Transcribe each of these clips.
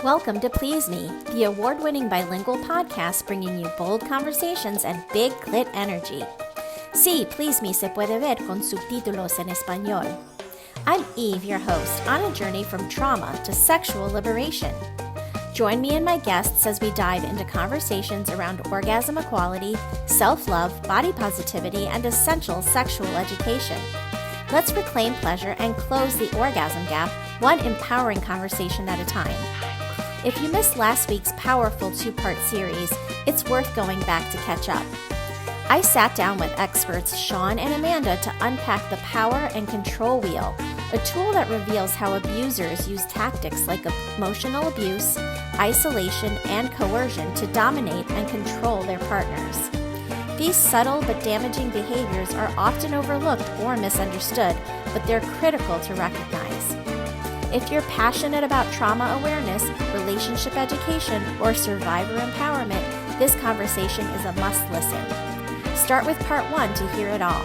Welcome to Please Me, the award-winning bilingual podcast bringing you bold conversations and big clit energy. Sí, Please Me se puede ver con subtítulos en español. I'm Eve, your host, on a journey from trauma to sexual liberation. Join me and my guests as we dive into conversations around orgasm equality, self-love, body positivity, and essential sexual education. Let's reclaim pleasure and close the orgasm gap, one empowering conversation at a time. If you missed last week's powerful two-part series, it's worth going back to catch up. I sat down with experts Sean and Amanda to unpack the power and control wheel, a tool that reveals how abusers use tactics like emotional abuse, isolation, and coercion to dominate and control their partners. These subtle but damaging behaviors are often overlooked or misunderstood, but they're critical to recognize. If you're passionate about trauma awareness, relationship education, or survivor empowerment, this conversation is a must listen. Start with part 1 to hear it all.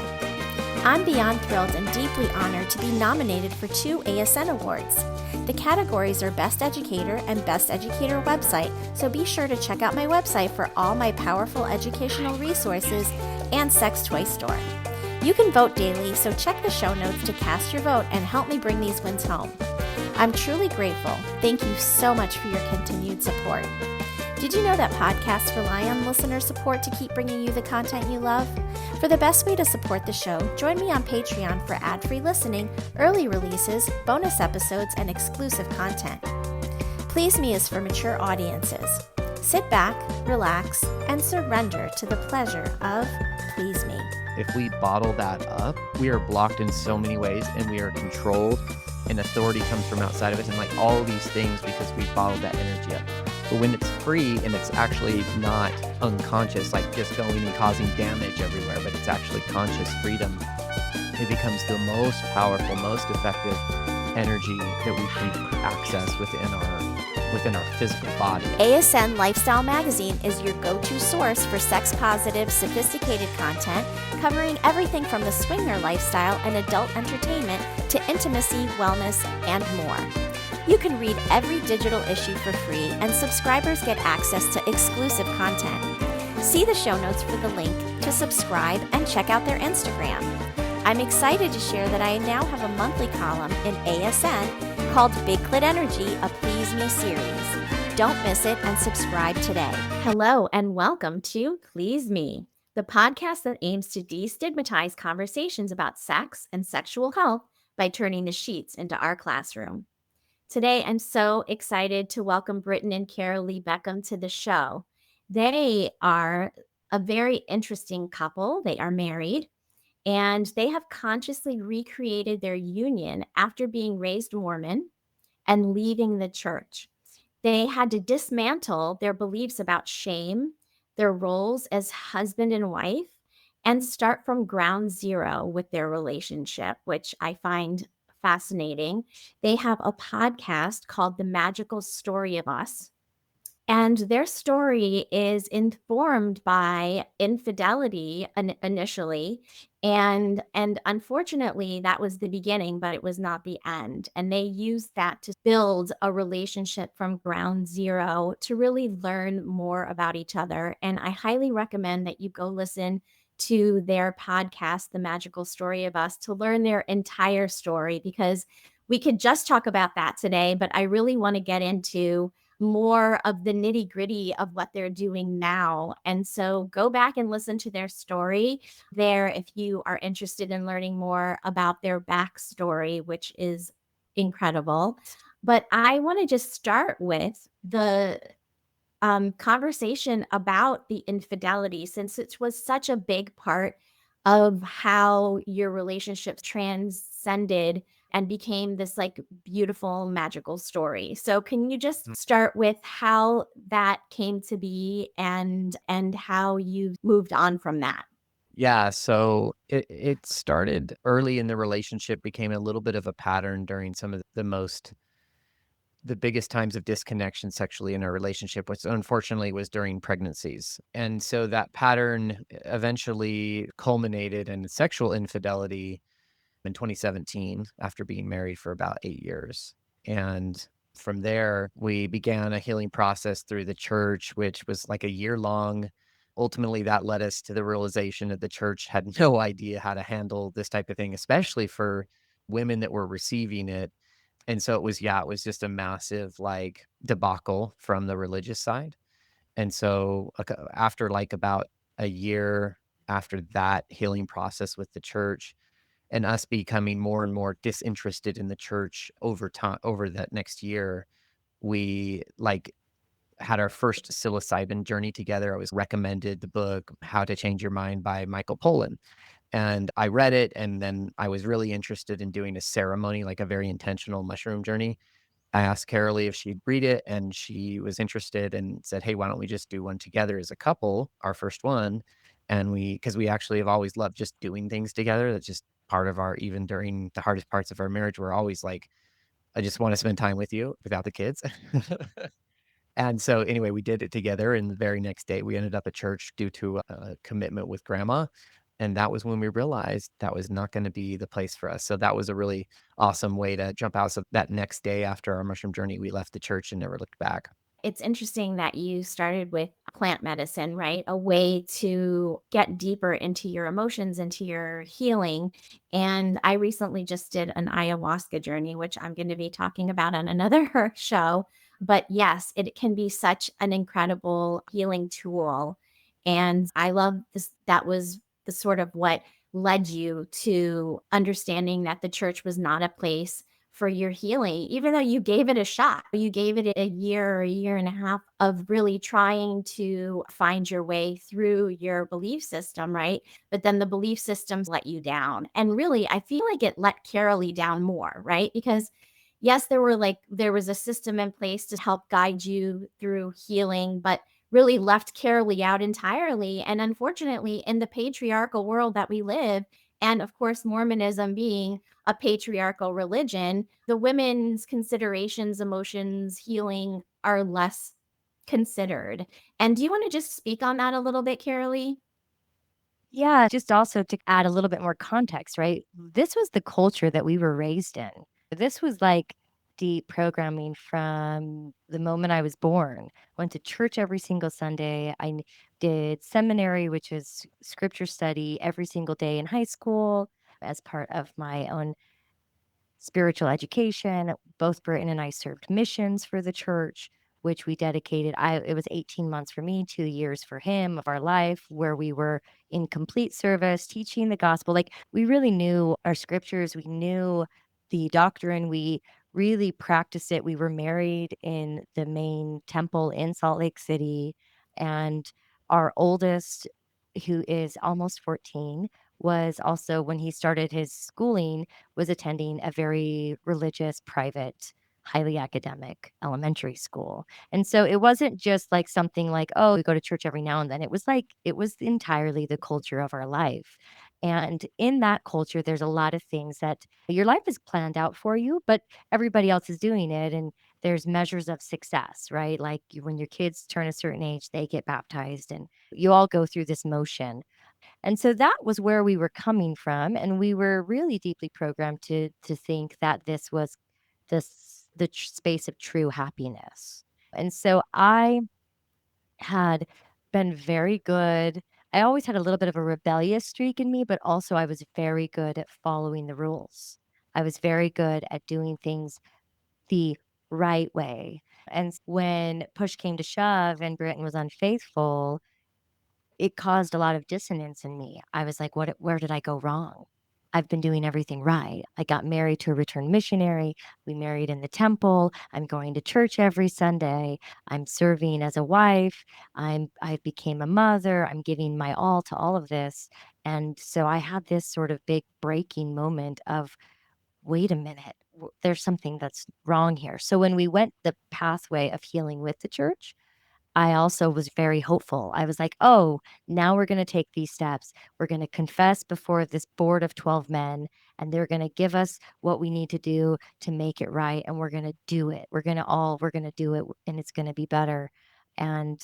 I'm beyond thrilled and deeply honored to be nominated for 2 ASN awards. The categories are Best Educator and Best Educator Website, so be sure to check out my website for all my powerful educational resources and sex toy store. You can vote daily, so check the show notes to cast your vote and help me bring these wins home. I'm truly grateful. Thank you so much for your continued support. Did you know that podcasts rely on listener support to keep bringing you the content you love? For the best way to support the show, join me on Patreon for ad-free listening, early releases, bonus episodes, and exclusive content. Please Me is for mature audiences. Sit back, relax, and surrender to the pleasure of Please Me. If we bottle that up, we are blocked in so many ways, and we are controlled, and authority comes from outside of us, and like all these things because we bottled that energy up. But when it's free and it's actually not unconscious, like just going and causing damage everywhere, but it's actually conscious freedom, it becomes the most powerful, most effective energy that we can access within our physical body. ASN Lifestyle Magazine is your go-to source for sex-positive, sophisticated content covering everything from the swinger lifestyle and adult entertainment to intimacy, wellness, and more. You can read every digital issue for free, and subscribers get access to exclusive content. See the show notes for the link to subscribe and check out their Instagram. I'm excited to share that I now have a monthly column in ASN called Big Clit Energy, a Please Me series. Don't miss it and subscribe today. Hello and welcome to Please Me, the podcast that aims to destigmatize conversations about sex and sexual health by turning the sheets into our classroom. Today, I'm so excited to welcome Britton and Carolee Beckham to the show. They are a very interesting couple. They are married, and they have consciously recreated their union after being raised Mormon and leaving the church. They had to dismantle their beliefs about shame, their roles as husband and wife, and start from ground zero with their relationship, which I find fascinating. They have a podcast called The Magical Story of Us. And their story is informed by infidelity initially. And unfortunately, that was the beginning, but it was not the end. And they used that to build a relationship from ground zero to really learn more about each other. And I highly recommend that you go listen to their podcast, The Magical Story of Us, to learn their entire story, because we could just talk about that today, but I really want to get into more of the nitty gritty of what they're doing now. And so go back and listen to their story there if you are interested in learning more about their backstory, which is incredible. But I want to just start with the conversation about the infidelity, since it was such a big part of how your relationship transcended and became this like beautiful, magical story. So can you just start with how that came to be and how you moved on from that? Yeah, so it started early in the relationship, became a little bit of a pattern during some of the biggest times of disconnection sexually in our relationship, which unfortunately was during pregnancies. And so that pattern eventually culminated in sexual infidelity in 2017 after being married for about 8 years. And From there, we began a healing process through the church, which was like a year long. Ultimately, that led us to the realization that the church had no idea how to handle this type of thing, especially for women that were receiving it. And so it was, yeah, it was just a massive like debacle from the religious side. And so after like about a year after that healing process with the church, and us becoming more and more disinterested in the church over time, over that next year, we like had our first psilocybin journey together. I was recommended the book How to Change Your Mind by Michael Pollan. And I read it, and then I was really interested in doing a ceremony, like a very intentional mushroom journey. I asked Carolee if she'd read it, and she was interested and said, "Hey, why don't we just do one together as a couple, our first one?" And because we actually have always loved just doing things together. That's just part of our, even during the hardest parts of our marriage, we're always like, "I just want to spend time with you without the kids." And so anyway, we did it together, and the very next day we ended up at church due to a commitment with grandma. And that was when we realized that was not going to be the place for us. So that was a really awesome way to jump out. So that next day after our mushroom journey, we left the church and never looked back. It's interesting that you started with plant medicine, right? A way to get deeper into your emotions, into your healing. And I recently just did an ayahuasca journey, which I'm going to be talking about on another show. But yes, it can be such an incredible healing tool. And I love this. That was the sort of what led you to understanding that the church was not a place for your healing, even though you gave it a shot. You gave it a year or a year and a half of really trying to find your way through your belief system, right? But then the belief systems let you down. And really, I feel like it let Carolee down more, right? Because yes, there was a system in place to help guide you through healing, but really left Carolee out entirely. And unfortunately, in the patriarchal world that we live, and of course, Mormonism being a patriarchal religion, the women's considerations, emotions, healing are less considered. And do you want to just speak on that a little bit, Carolee? Yeah, just also to add a little bit more context, right? This was the culture that we were raised in. This was like deep programming from the moment I was born. Went to church every single Sunday. Did seminary, which is scripture study, every single day in high school as part of my own spiritual education. Both Britton and I served missions for the church, which we dedicated. It was 18 months for me, 2 years for him of our life, where we were in complete service, teaching the gospel. Like we really knew our scriptures, we knew the doctrine, we really practiced it. We were married in the main temple in Salt Lake City, and our oldest, who is almost 14, was also when he started his schooling was attending a very religious, private, highly academic elementary school. And so it wasn't just like something like, oh, we go to church every now and then. It was like, it was entirely the culture of our life. And in that culture, there's a lot of things that your life is planned out for you, but everybody else is doing it. And there's measures of success, right? Like when your kids turn a certain age, they get baptized, and you all go through this motion. And so that was where we were coming from, and we were really deeply programmed to think that this was space of true happiness. And so I had been very good. I always had a little bit of a rebellious streak in me, but also I was very good at following the rules. I was very good at doing things the right way. And when push came to shove and Britain was unfaithful, it caused a lot of dissonance in me. I was like, where did I go wrong? I've been doing everything right. I got married to a returned missionary. We married in the temple. I'm going to church every Sunday. I'm serving as a wife. I became a mother. I'm giving my all to all of this. And so I had this sort of big breaking moment of, wait a minute, there's something that's wrong here. So when we went the pathway of healing with the church, I also was very hopeful. I was like, "Oh, now we're gonna take these steps. We're gonna confess before this board of 12 men, and they're gonna give us what we need to do to make it right, and we're gonna do it. We're gonna do it, and it's gonna be better." And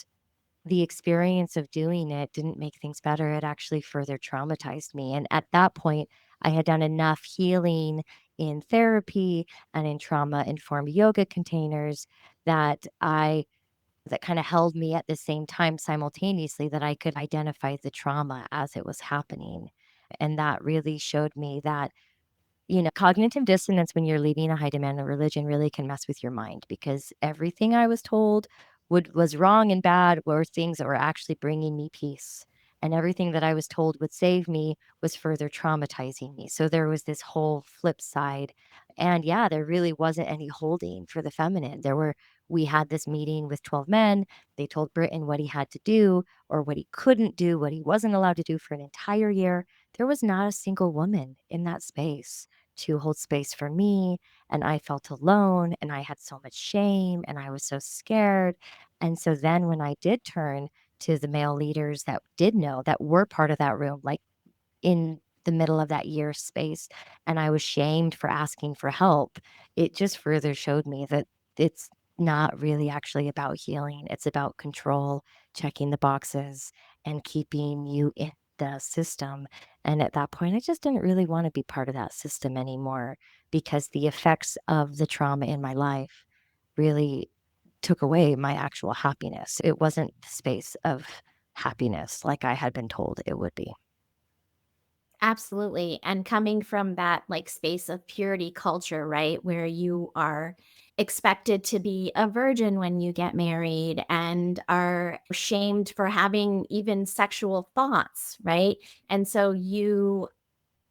the experience of doing it didn't make things better. It actually further traumatized me. And at that point, I had done enough healing in therapy and in trauma-informed yoga containers that kind of held me at the same time simultaneously that I could identify the trauma as it was happening. And that really showed me that cognitive dissonance when you're leading a high demand religion really can mess with your mind because everything I was told was wrong and bad were things that were actually bringing me peace. And everything that I was told would save me was further traumatizing me. So there was this whole flip side. And yeah, there really wasn't any holding for the feminine. We had this meeting with 12 men. They told Britton what he had to do or what he couldn't do, what he wasn't allowed to do for an entire year. There was not a single woman in that space to hold space for me. And I felt alone and I had so much shame and I was so scared. And so then when I did turn to the male leaders that did know that were part of that room, like in the middle of that year space, and I was shamed for asking for help, it just further showed me that it's not really actually about healing. It's about control, checking the boxes, and keeping you in the system. And at that point, I just didn't really want to be part of that system anymore because the effects of the trauma in my life really took away my actual happiness. It wasn't the space of happiness like I had been told it would be. Absolutely. And coming from that like space of purity culture, right? Where you are expected to be a virgin when you get married and are shamed for having even sexual thoughts, right? And so you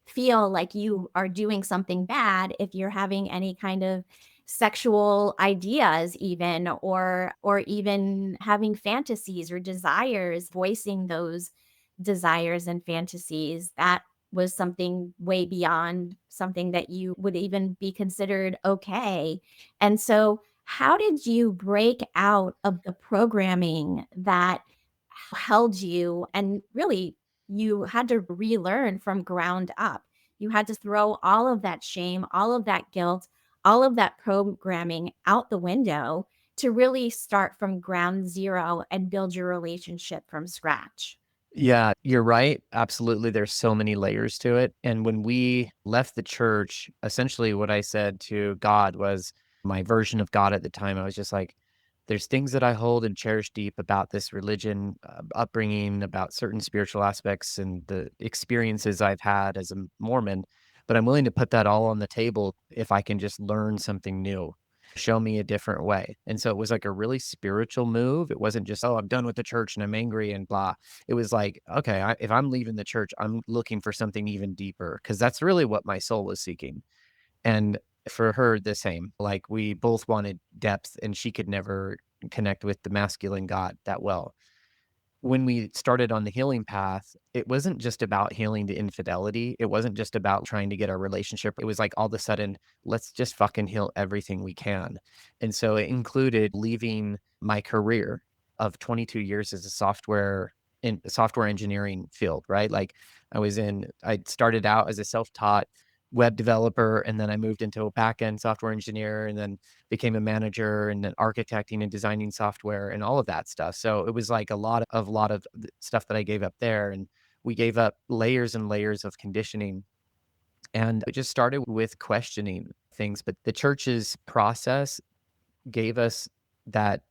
feel like you are doing something bad if you're having any kind of sexual ideas even or even having fantasies or desires, voicing those desires and fantasies. That was something way beyond something that you would even be considered okay. And so how did you break out of the programming that held you and really you had to relearn from ground up. You had to throw all of that shame, all of that guilt, all of that programming out the window to really start from ground zero and build your relationship from scratch. Yeah, you're right. Absolutely. There's so many layers to it. And when we left the church, essentially what I said to God was my version of God at the time. I was just like, there's things that I hold and cherish deep about this religion, upbringing, about certain spiritual aspects and the experiences I've had as a Mormon. But I'm willing to put that all on the table if I can just learn something new. Show me a different way. And so it was like a really spiritual move. It wasn't just, oh, I'm done with the church and I'm angry and blah. It was like, okay, if I'm leaving the church, I'm looking for something even deeper because that's really what my soul was seeking. And for her, the same. Like we both wanted depth, and she could never connect with the masculine God that well. When we started on the healing path, it wasn't just about healing the infidelity. It wasn't just about trying to get our relationship. It was like all of a sudden, let's just fucking heal everything we can. And so it included leaving my career of 22 years as a software engineering field, right? Like I started out as a self-taught web developer, and then I moved into a back-end software engineer, and then became a manager, and then architecting and designing software and all of that stuff. So it was like a lot of stuff that I gave up there, and we gave up layers and layers of conditioning. And it just started with questioning things, but the church's process gave us that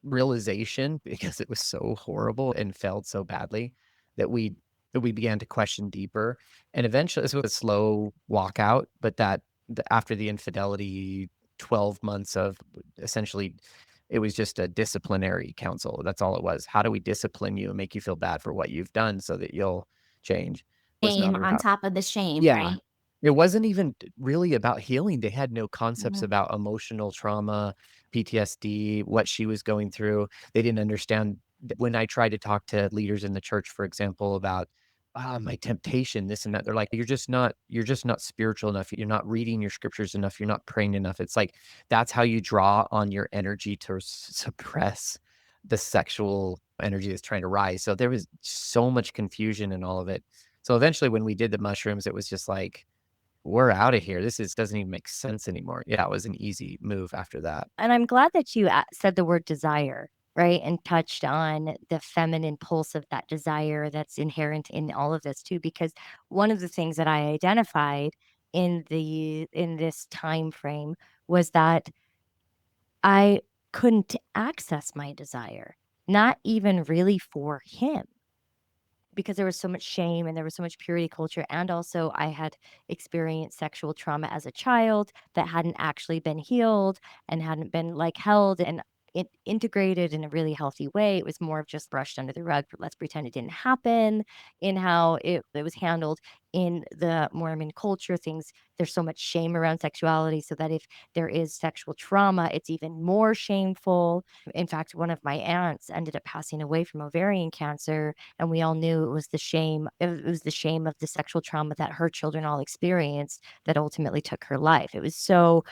realization because it was so horrible and failed so badly that we began to question deeper. And eventually this was a slow walkout, but after the infidelity, 12 months of essentially, it was just a disciplinary council. That's all it was. How do we discipline you and make you feel bad for what you've done so that you'll change? Was Shame not on around. top of the shame, Yeah. right? It wasn't even really about healing. They had no concepts Mhm. about emotional trauma, PTSD, what she was going through. They didn't understand when I tried to talk to leaders in the church, for example, about my temptation, this and that. They're like, you're just not spiritual enough. You're not reading your scriptures enough. You're not praying enough. It's like that's how you draw on your energy to suppress the sexual energy that's trying to rise. So there was so much confusion in all of it. So eventually when we did the mushrooms, it was just like, we're out of here. Doesn't even make sense anymore. Yeah, it was an easy move after that. And I'm glad that you said the word desire right? And touched on the feminine pulse of that desire that's inherent in all of this too. Because one of the things that I identified in this time frame was that I couldn't access my desire, not even really for him, because there was so much shame and there was so much purity culture. And also, I had experienced sexual trauma as a child that hadn't actually been healed and hadn't been like held and integrated in a really healthy way. It was more of just brushed under the rug. Let's pretend it didn't happen in how it was handled in the Mormon culture. Things, there's so much shame around sexuality. So that if there is sexual trauma, it's even more shameful. In fact, one of my aunts ended up passing away from ovarian cancer, and we all knew it was the shame of the sexual trauma that her children all experienced that ultimately took her life. It was so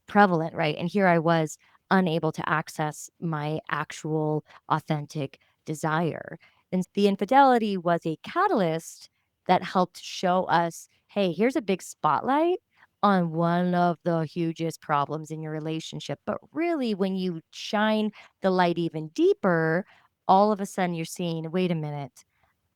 prevalent, right? And here I was unable to access my actual authentic desire. And the infidelity was a catalyst that helped show us, hey, here's a big spotlight on one of the hugest problems in your relationship. But really, when you shine the light even deeper, all of a sudden you're seeing, wait a minute,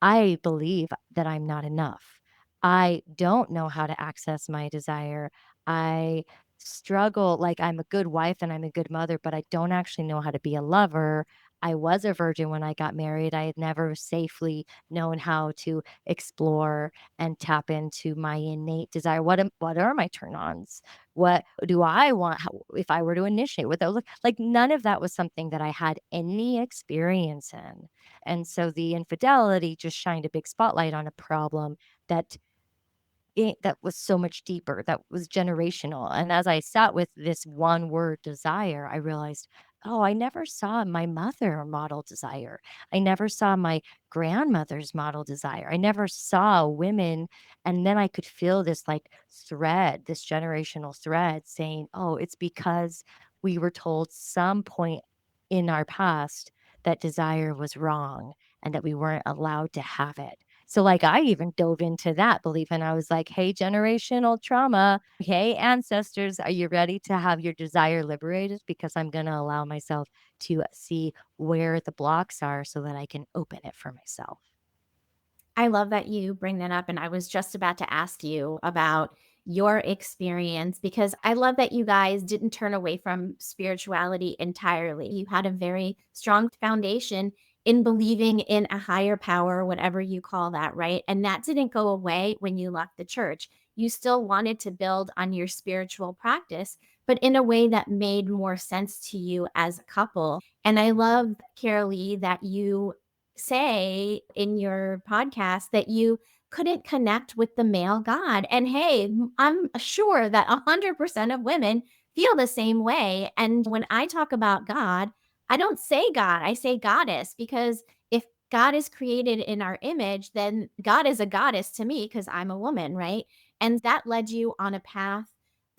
I believe that I'm not enough. I don't know how to access my desire. I struggle, like I'm a good wife and I'm a good mother, but I don't actually know how to be a lover. I was a virgin when I got married. I had never safely known how to explore and tap into my innate desire. What are my turn-ons? What do I want? If I were to initiate, what that look like? None of that was something that I had any experience in. And so the infidelity just shined a big spotlight on a problem that that was so much deeper, that was generational. And as I sat with this one word desire, I realized, oh, I never saw my mother model desire. I never saw my grandmother's model desire. I never saw women. And then I could feel this like thread, this generational thread saying, oh, it's because we were told some point in our past that desire was wrong and that we weren't allowed to have it. So, like, I even dove into that belief and I was like, hey, generational trauma. Hey, ancestors, are you ready to have your desire liberated? Because I'm going to allow myself to see where the blocks are so that I can open it for myself. I love that you bring that up. And I was just about to ask you about your experience because I love that you guys didn't turn away from spirituality entirely. You had a very strong foundation in believing in a higher power, whatever you call that, right? And that didn't go away when you left the church. You still wanted to build on your spiritual practice, but in a way that made more sense to you as a couple. And I love, Carolee, that you say in your podcast that you couldn't connect with the male God. And hey, I'm sure that 100% of women feel the same way. And when I talk about God, I don't say God, I say goddess, because if God is created in our image, then God is a goddess to me because I'm a woman, right? And that led you on a path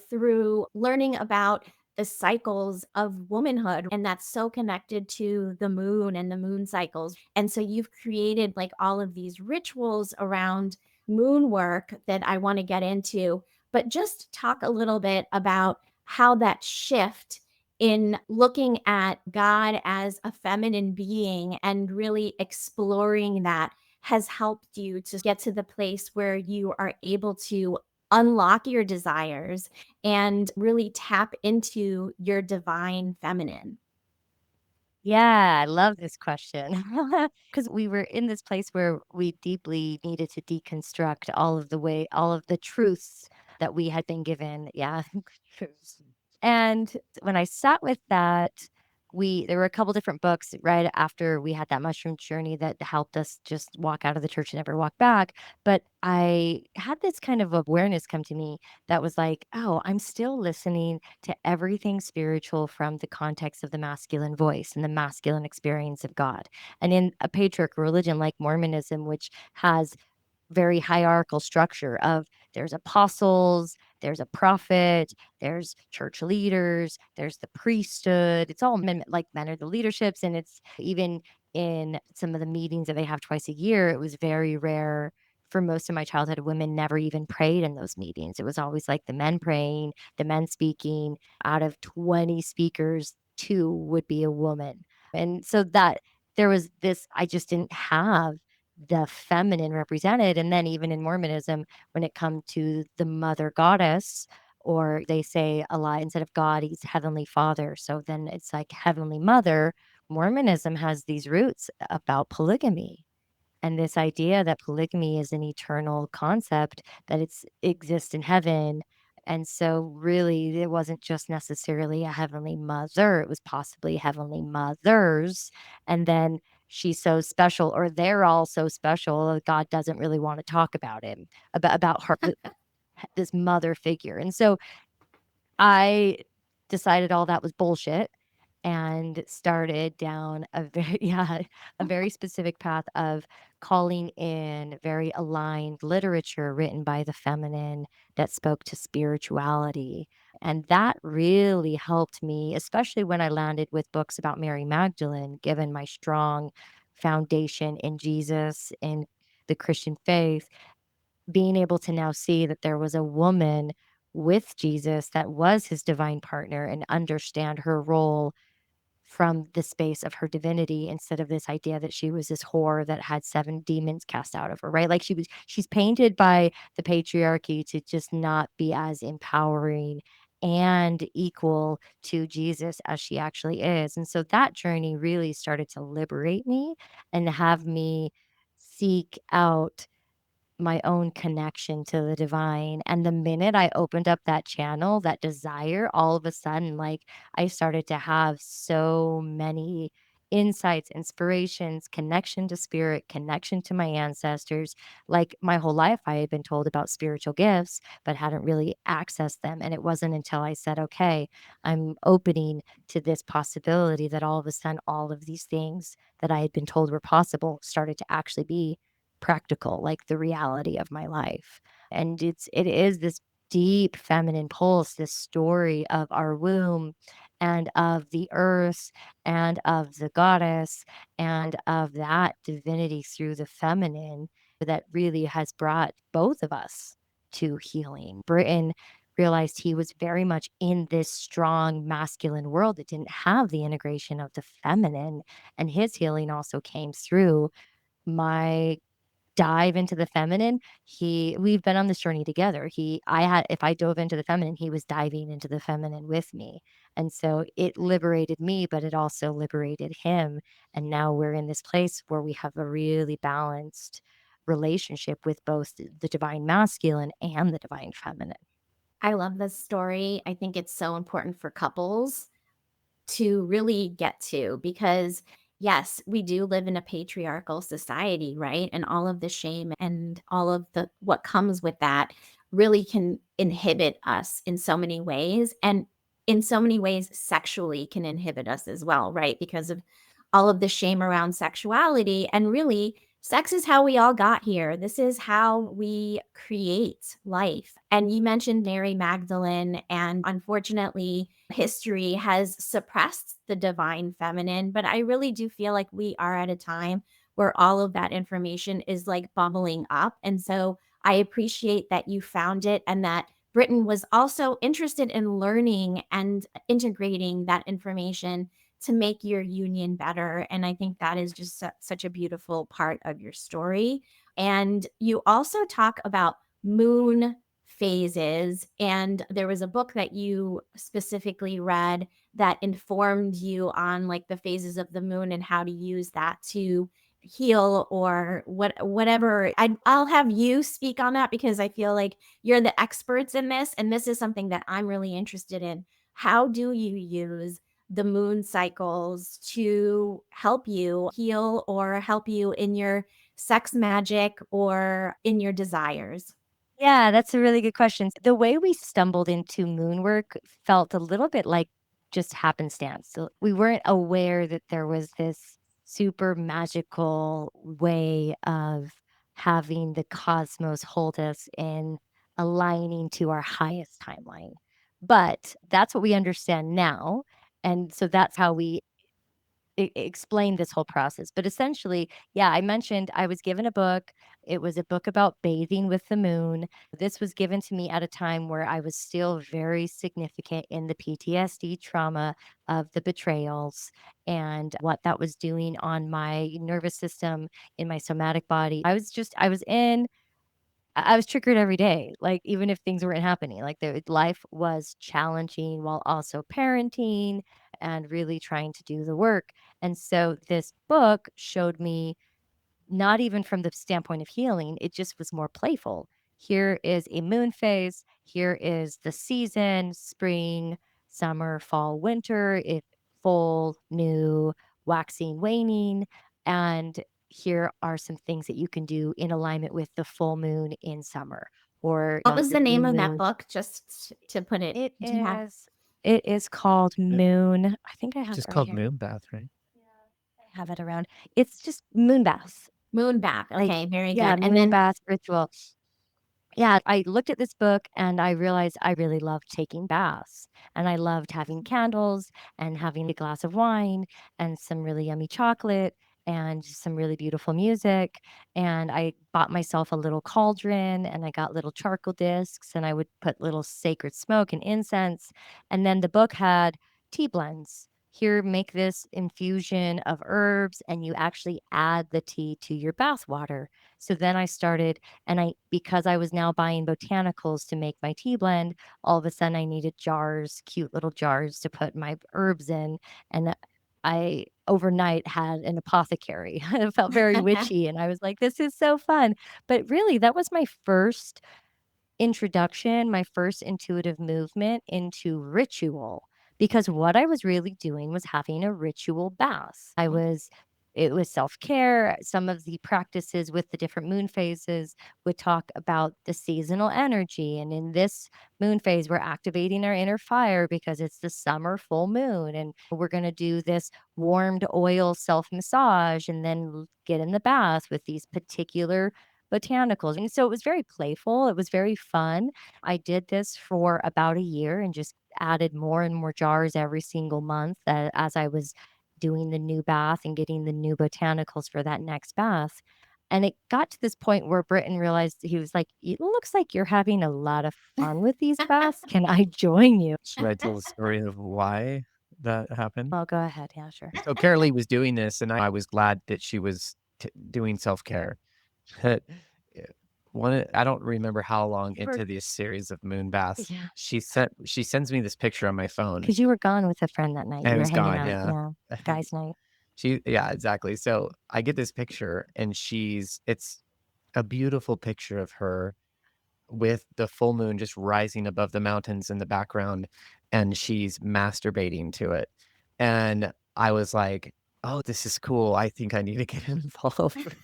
through learning about the cycles of womanhood. And that's so connected to the moon and the moon cycles. And so you've created like all of these rituals around moon work that I want to get into. But just talk a little bit about how that shift in looking at God as a feminine being and really exploring that has helped you to get to the place where you are able to unlock your desires and really tap into your divine feminine. Yeah, I love this question. Because we were in this place where we deeply needed to deconstruct all of the truths that we had been given. Yeah. Truths. And when I sat with that, there were a couple different books right after we had that mushroom journey that helped us just walk out of the church and never walk back. But I had this kind of awareness come to me that was like, oh, I'm still listening to everything spiritual from the context of the masculine voice and the masculine experience of God. And in a patriarchal religion like Mormonism, which has very hierarchical structure of there's apostles, there's a prophet, there's church leaders, there's the priesthood. It's all men, like men are the leaderships. And it's even in some of the meetings that they have twice a year, it was very rare for most of my childhood. Women never even prayed in those meetings. It was always like the men praying, the men speaking. Out of 20 speakers, two would be a woman. And so that there was this, I just didn't have the feminine represented. And then even in Mormonism, when it comes to the mother goddess, or they say a lot, instead of God, he's heavenly father. So then it's like heavenly mother. Mormonism has these roots about polygamy and this idea that polygamy is an eternal concept, that exists in heaven. And so really it wasn't just necessarily a heavenly mother, it was possibly heavenly mothers. And then she's so special, or they're all so special, God doesn't really want to talk about him, about her, this mother figure. And so I decided all that was bullshit and started down a very yeah, a very specific path of calling in very aligned literature written by the feminine that spoke to spirituality. And that really helped me, especially when I landed with books about Mary Magdalene, given my strong foundation in Jesus and the Christian faith, being able to now see that there was a woman with Jesus that was his divine partner and understand her role from the space of her divinity instead of this idea that she was this whore that had 7 demons cast out of her, right? Like she's painted by the patriarchy to just not be as empowering and equal to Jesus as she actually is. And so that journey really started to liberate me and have me seek out my own connection to the divine. And the minute I opened up that channel, that desire, all of a sudden, like I started to have so many insights, inspirations, connection to spirit, connection to my ancestors. Like my whole life, I had been told about spiritual gifts, but hadn't really accessed them. And it wasn't until I said, okay, I'm opening to this possibility that all of a sudden, all of these things that I had been told were possible started to actually be practical, like the reality of my life. And it is this deep feminine pulse, this story of our womb and of the earth and of the goddess and of that divinity through the feminine that really has brought both of us to healing. Britton realized he was very much in this strong masculine world that didn't have the integration of the feminine. And his healing also came through my dive into the feminine. We've been on this journey together. If I dove into the feminine, he was diving into the feminine with me. And so it liberated me, but it also liberated him. And now we're in this place where we have a really balanced relationship with both the divine masculine and the divine feminine. I love this story. I think it's so important for couples to really get to because yes, we do live in a patriarchal society, right? And all of the shame and all of the what comes with that really can inhibit us in so many ways and in so many ways sexually can inhibit us as well, right? Because of all of the shame around sexuality and really sex is how we all got here. This is how we create life. And you mentioned Mary Magdalene, and unfortunately, history has suppressed the divine feminine. But I really do feel like we are at a time where all of that information is like bubbling up. And so I appreciate that you found it and that Britain was also interested in learning and integrating that information to make your union better. And I think that is just such a beautiful part of your story. And you also talk about moon phases. And there was a book that you specifically read that informed you on like the phases of the moon and how to use that to heal or whatever. I'll have you speak on that because I feel like you're the experts in this and this is something that I'm really interested in. How do you use the moon cycles to help you heal or help you in your sex magic or in your desires? Yeah, that's a really good question. The way we stumbled into moon work felt a little bit like just happenstance. So we weren't aware that there was this super magical way of having the cosmos hold us in aligning to our highest timeline. But that's what we understand now. And so that's how we explain this whole process. But essentially, yeah, I mentioned I was given a book. It was a book about bathing with the moon. This was given to me at a time where I was still very significant in the PTSD trauma of the betrayals and what that was doing on my nervous system, in my somatic body. I was triggered every day, like, even if things weren't happening, like, life was challenging while also parenting and really trying to do the work, and so this book showed me, not even from the standpoint of healing, it just was more playful. Here is a moon phase, here is the season, spring, summer, fall, winter, full, new, waxing, waning, and here are some things that you can do in alignment with the full moon in summer or What was your the new name of that moon. book? Just to put it, It do you have is it is called Yeah. Moon. I think I have it Just right called here. moon bath, right? Yeah, I have it around. It's just moon baths. Moon Bath? Like, Okay, very yeah, good. And moon then bath ritual. Yeah, I looked at this book and I realized I really loved taking baths and I loved having candles and having a glass of wine and some really yummy chocolate and some really beautiful music. And I bought myself a little cauldron and I got little charcoal discs and I would put little sacred smoke and incense. And then the book had tea blends. Here, make this infusion of herbs, and you actually add the tea to your bath water. So then I started and because I was now buying botanicals to make my tea blend, all of a sudden I needed jars, cute little jars to put my herbs in. And I overnight had an apothecary. It felt very witchy. And I was like, this is so fun. But really, that was my first introduction, my first intuitive movement into ritual, because what I was really doing was having a ritual bath. It was self-care. Some of the practices with the different moon phases would talk about the seasonal energy. And in this moon phase, we're activating our inner fire because it's the summer full moon. And we're going to do this warmed oil self massage and then get in the bath with these particular botanicals. And so it was very playful. It was very fun. I did this for about a year and just added more and more jars every single month as I was doing the new bath and getting the new botanicals for that next bath. And it got to this point where Britton realized, he was like, it looks like you're having a lot of fun with these baths. Can I join you? Should I tell the story of why that happened? Oh, go ahead. Yeah, sure. So Carolee was doing this, and I was glad that she was doing self care. But I don't remember how long You were, into this series of moon baths yeah, she sends me this picture on my phone, because you were gone with a friend that night. and You it were was hanging gone. out. Yeah, Yeah. Guys' night. yeah, exactly. So I get this picture, and it's a beautiful picture of her with the full moon just rising above the mountains in the background, and she's masturbating to it. And I was like, "Oh, this is cool. I think I need to get involved."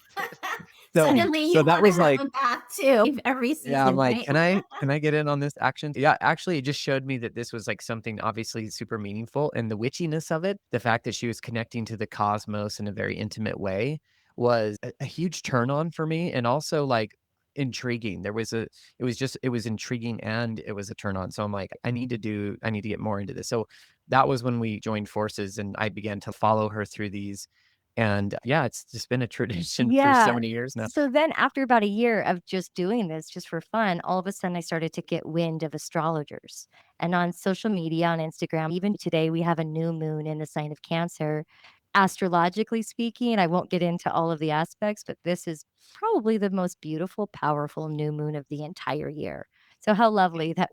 suddenly So you that wanna was have like, a bath too every yeah, I'm season, like, right? can I get in on this action?" Yeah, actually, it just showed me that this was, like, something obviously super meaningful, and the witchiness of it, the fact that she was connecting to the cosmos in a very intimate way was a huge turn on for me, and also, like, intriguing. It was intriguing and it was a turn on, so I'm like, I need to get more into this." So, that was when we joined forces, and I began to follow her through these, and, yeah, it's just been a tradition for so Yeah. many years now. So then after about a year of just doing this just for fun, all of a sudden I started to get wind of astrologers. And on social media, on Instagram, even today, we have a new moon in the sign of Cancer. Astrologically speaking, I won't get into all of the aspects, but this is probably the most beautiful, powerful new moon of the entire year. So how lovely that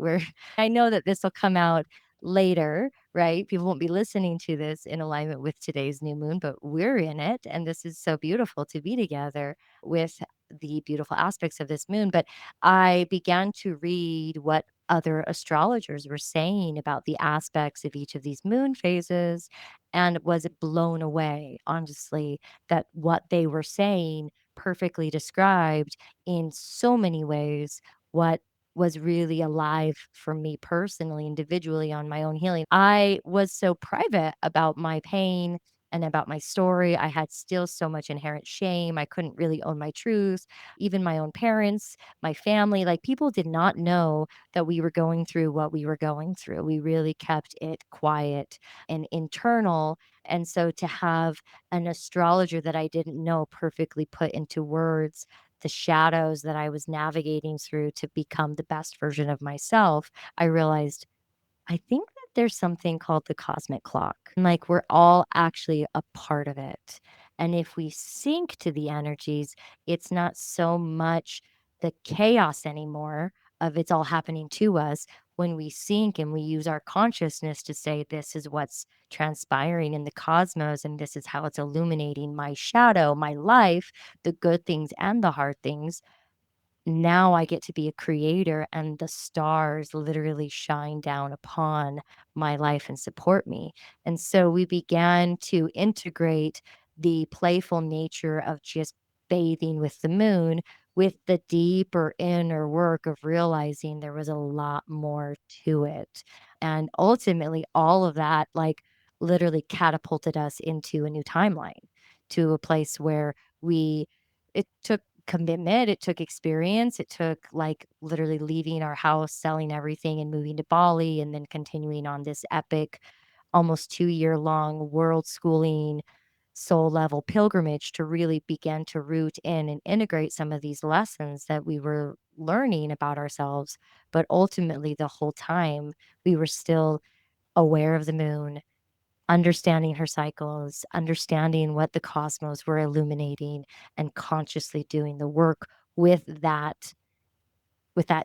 I know that this will come out later, right? People won't be listening to this in alignment with today's new moon, but we're in it. And this is so beautiful to be together with the beautiful aspects of this moon. But I began to read what other astrologers were saying about the aspects of each of these moon phases and was blown away, honestly, that what they were saying perfectly described in so many ways what was really alive for me personally, individually on my own healing. I was so private about my pain and about my story. I had still so much inherent shame. I couldn't really own my truth. Even my own parents, my family, like people did not know that we were going through what we were going through. We really kept it quiet and internal. And so to have an astrologer that I didn't know perfectly put into words the shadows that I was navigating through to become the best version of myself, I realized I think that there's something called the cosmic clock. And like we're all actually a part of it. And if we sync to the energies, it's not so much the chaos anymore of it's all happening to us. When we sync and we use our consciousness to say, this is what's transpiring in the cosmos, and this is how it's illuminating my shadow, my life, the good things and the hard things, now I get to be a creator and the stars literally shine down upon my life and support me. And so we began to integrate the playful nature of just bathing with the moon with the deeper inner work of realizing there was a lot more to it. And ultimately, all of that, like, literally catapulted us into a new timeline, to a place where we, it took commitment, it took experience, it took, like, literally leaving our house, selling everything, and moving to Bali, and then continuing on this epic, almost 2-year-long world schooling, soul level pilgrimage to really begin to root in and integrate some of these lessons that we were learning about ourselves. But ultimately, the whole time, we were still aware of the moon, understanding her cycles, understanding what the cosmos were illuminating, and consciously doing the work with that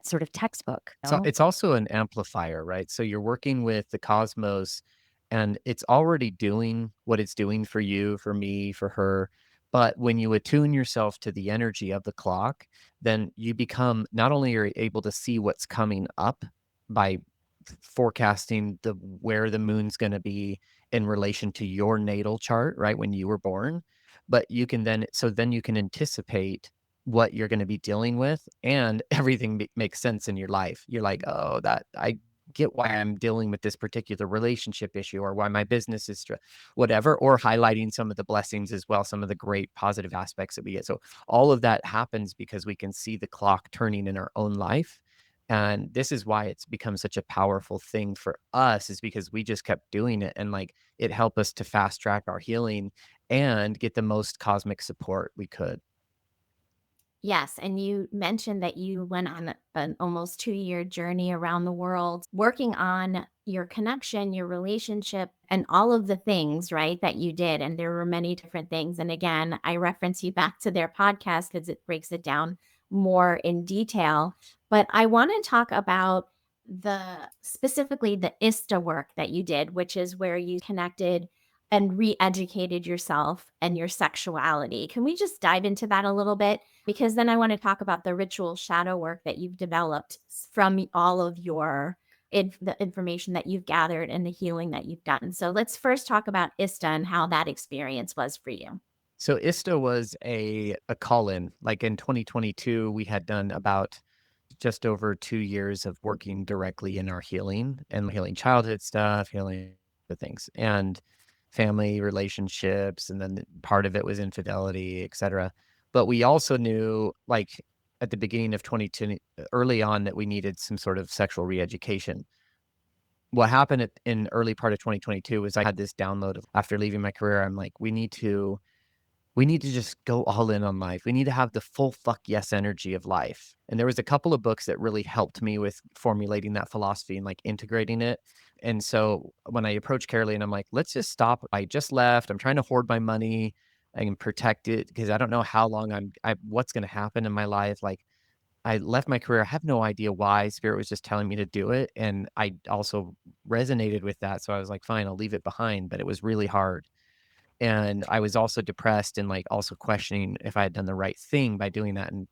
sort of textbook, you So know? it's also an amplifier, right? So you're working with the cosmos and it's already doing what it's doing for you, for me, for her. But when you attune yourself to the energy of the clock, then you become not only are you able to see what's coming up by forecasting the where the moon's going to be in relation to your natal chart, right? When you were born, but you can then you can anticipate what you're gonna be dealing with, and everything makes sense in your life. You're like, "Oh, that I get why I'm dealing with this particular relationship issue or why my business is whatever," or highlighting some of the blessings as well, some of the great positive aspects that we get. So all of that happens because we can see the clock turning in our own life, and this is why it's become such a powerful thing for us is because we just kept doing it, and, like, it helped us to fast track our healing and get the most cosmic support we could. Yes, and you mentioned that you went on an almost 2-year journey around the world, working on your connection, your relationship, and all of the things, right, that you did. And there were many different things. And again, I reference you back to their podcast because it breaks it down more in detail. But I want to talk about specifically the ISTA work that you did, which is where you connected and re-educated yourself and your sexuality. Can we just dive into that a little bit? Because then I want to talk about the ritual shadow work that you've developed from all of the information that you've gathered and the healing that you've done. So let's first talk about ISTA and how that experience was for you. So ISTA was a call-in. Like in 2022, we had done about just over 2 years of working directly in our healing and healing childhood stuff, healing the things, and family relationships, and then part of it was infidelity, etcetera. But we also knew, like, at the beginning of 2020 early on, that we needed some sort of sexual re-education. What happened in early part of 2022 was I had this download of after leaving my career, I'm like, we need to just go all in on life. We need to have the full fuck yes energy of life. And there was a couple of books that really helped me with formulating that philosophy and like integrating it. And so when I approached Carolee and I'm like, let's just stop. I just left. I'm trying to hoard my money and protect it because I don't know how long what's going to happen in my life. Like I left my career. I have no idea why. Spirit was just telling me to do it. And I also resonated with that. So I was like, fine, I'll leave it behind. But it was really hard. And I was also depressed and, like, also questioning if I had done the right thing by doing that and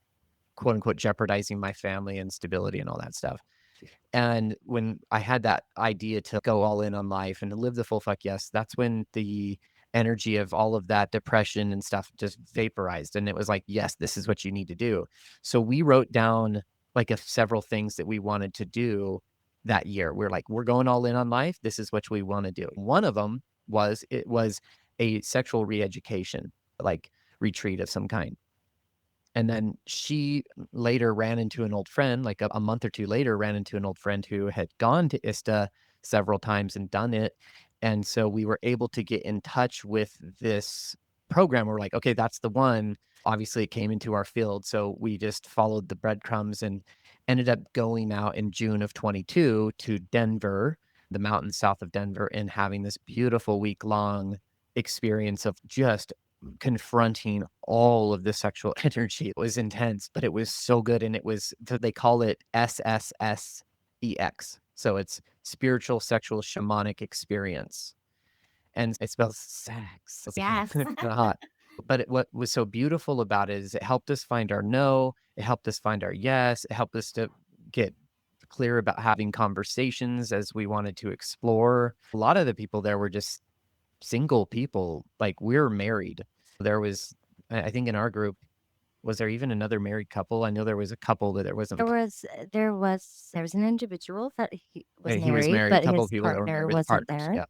quote unquote jeopardizing my family and stability and all that stuff. And when I had that idea to go all in on life and to live the full fuck yes, that's when the energy of all of that depression and stuff just vaporized. And it was like, yes, this is what you need to do. So we wrote down like several things that we wanted to do that year. We're like, we're going all in on life. This is what we want to do. One of them was a sexual re-education, like retreat of some kind. And then she later ran into an old friend, like a month or 2 later, ran into an old friend who had gone to ISTA several times and done it. And so we were able to get in touch with this program. We're like, okay, that's the one. Obviously, it came into our field, so we just followed the breadcrumbs and ended up going out in June of 22 to Denver, the mountains south of Denver, and having this beautiful week-long experience of just confronting all of the sexual energy. It was intense, but it was so good, and it was they call it SSSEX. So it's spiritual, sexual, shamanic experience, and it spells sex. It's Yes. kinda hot. But what was so beautiful about it is it helped us find our no, it helped us find our yes, it helped us to get clear about having conversations as we wanted to explore. A lot of the people there were just single people, like, we're married. There was I think in our group, was there even another married couple? I know there was a couple that there wasn't. There was an individual that he was He was married, married, a but couple of his people that were married partner with wasn't partners, there. yeah.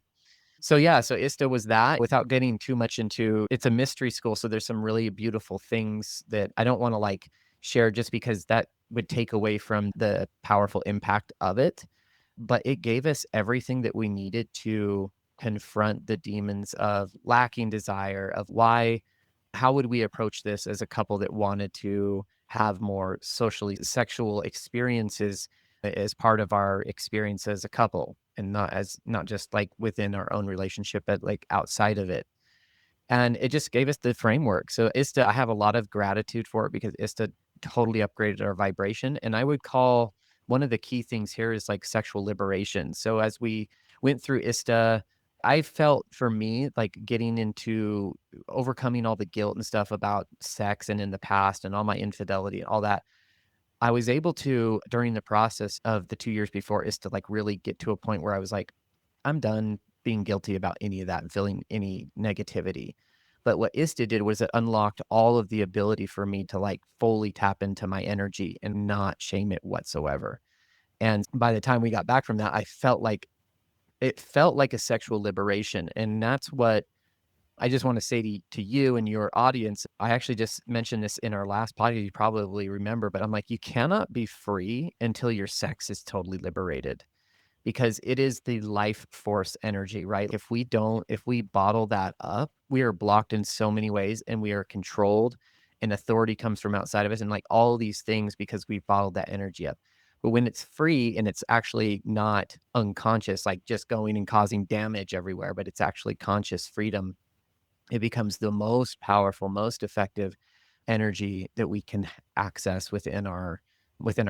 So, yeah, so ISTA was that without getting too much into it's a mystery school, so there's some really beautiful things that I don't wanna, like, share just because that would take away from the powerful impact of it, but it gave us everything that we needed to confront the demons of lacking desire, of why how would we approach this as a couple that wanted to have more socially sexual experiences as part of our experience as a couple and not just like within our own relationship, but like outside of it. And it just gave us the framework. So ISTA, I have a lot of gratitude for it because ISTA totally upgraded our vibration. And I would call one of the key things here is like sexual liberation. So as we went through ISTA, I felt for me like getting into overcoming all the guilt and stuff about sex and in the past and all my infidelity and all that. I was able to, during the process of the 2 years before, is to, like, really get to a point where I was like, "I'm done being guilty about any of that and feeling any negativity." But what ISTA did was it unlocked all of the ability for me to, like, fully tap into my energy and not shame it whatsoever. And by the time we got back from that, I felt like it felt like a sexual liberation, and that's what I just wanna say to you and your audience, I actually just mentioned this in our last podcast, you probably remember, but I'm like, "You cannot be free until your sex is totally liberated." Because it is the life force energy, right? If we bottle that up, we are blocked in so many ways and we are controlled and authority comes from outside of us and like all these things because we bottled that energy up. But when it's free and it's actually not unconscious, like just going and causing damage everywhere, but it's actually conscious freedom, it becomes the most powerful, most effective energy that we can access within our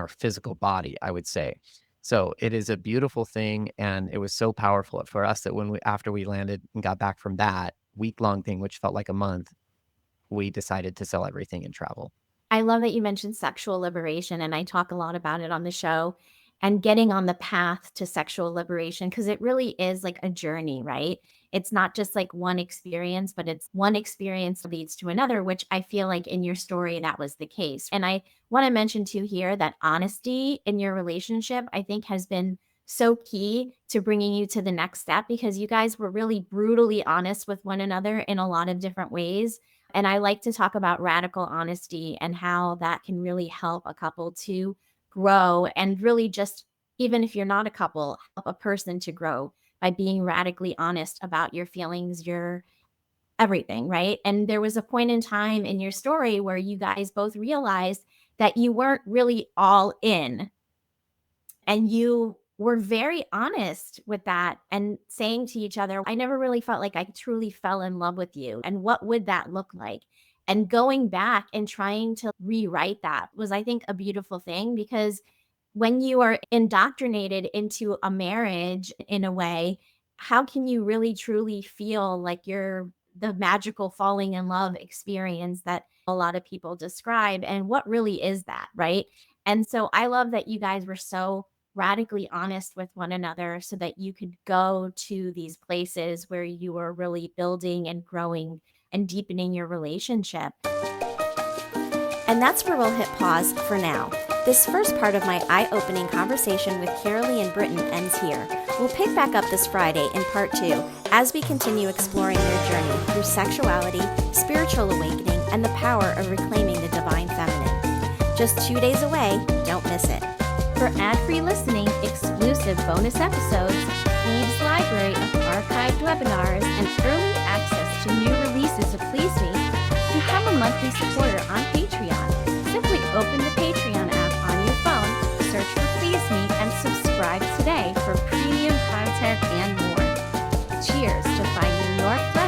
physical body, I would say. So it is a beautiful thing, and it was so powerful for us that when we after we landed and got back from that week-long thing, which felt like a month, we decided to sell everything and travel. I love that you mentioned sexual liberation, and I talk a lot about it on the show and getting on the path to sexual liberation because it really is like a journey, right? It's not just like one experience, but it's one experience leads to another, which I feel like in your story, that was the case. And I want to mention too here that honesty in your relationship, I think, has been so key to bringing you to the next step because you guys were really brutally honest with one another in a lot of different ways. And I like to talk about radical honesty and how that can really help a couple to grow and really just, even if you're not a couple, help a person to grow by being radically honest about your feelings, your everything, right? And there was a point in time in your story where you guys both realized that you weren't really all in and you were very honest with that and saying to each other, I never really felt like I truly fell in love with you. And what would that look like? And going back and trying to rewrite that was, I think, a beautiful thing because when you are indoctrinated into a marriage in a way, how can you really truly feel like you're the magical falling in love experience that a lot of people describe? And what really is that, right? And so I love that you guys were so radically honest with one another so that you could go to these places where you were really building and growing and deepening your relationship. And that's where we'll hit pause for now. This first part of my eye-opening conversation with Carolee and Britton ends here. We'll pick back up this Friday in part 2 as we continue exploring their journey through sexuality, spiritual awakening, and the power of reclaiming the divine feminine. Just 2 days away, don't miss it. For ad-free listening, exclusive bonus episodes, Eve's library of archived webinars, and early access to new releases of Please Me, Become a monthly supporter on Patreon. Simply open the Patreon app on your phone, search for Please Me, and subscribe today for premium content and more. Cheers to finding your pleasure